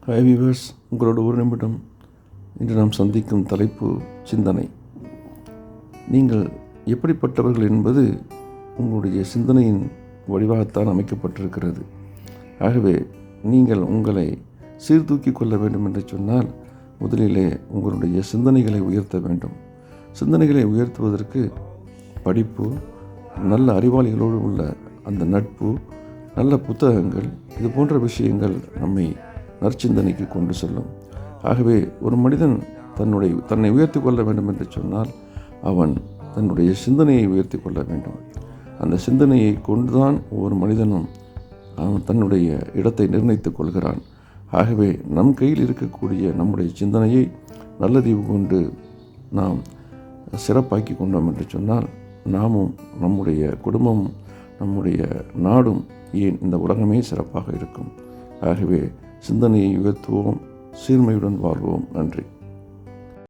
Hi viewers, உங்களோட ஒரு நிமிடம். இன்று நாம் சந்திக்கும் தலைப்பு சிந்தனை. நீங்கள் எப்படிப்பட்டவர்கள் என்பது உங்களுடைய சிந்தனையின் வடிவாகத்தான் அமைக்கப்பட்டிருக்கிறது. ஆகவே நீங்கள் உங்களை சீர்தூக்கிக் கொள்ள வேண்டும் என்று சொன்னால் முதலிலே உங்களுடைய சிந்தனைகளை உயர்த்த வேண்டும். சிந்தனைகளை உயர்த்துவதற்கு படிப்பு, நல்ல அறிவாளிகளோடு உள்ள அந்த நட்பு, நல்ல புத்தகங்கள், இது போன்ற விஷயங்கள் நம்மை நற்சிந்தனைக்கு கொண்டு செல்லும். ஆகவே ஒரு மனிதன் தன்னை உயர்த்தி கொள்ள வேண்டும் என்று சொன்னால் அவன் தன்னுடைய சிந்தனையை உயர்த்தி கொள்ள வேண்டும். அந்த சிந்தனையை கொண்டுதான் ஒவ்வொரு மனிதனும் அவன் தன்னுடைய இடத்தை நிர்ணயித்துக் கொள்கிறான். ஆகவே நம் கையில் இருக்கக்கூடிய நம்முடைய சிந்தனையை நல்லறிவு கொண்டு நாம் சிறப்பாக்கி கொண்டோம் என்று சொன்னால் நாமும், நம்முடைய குடும்பமும், நம்முடைய நாடும், ஏன் இந்த உலகமே சிறப்பாக இருக்கும். ஆகவே சிந்தனையை உயர்த்துவோம், சீர்மையுடன் வாழ்வோம். நன்றி.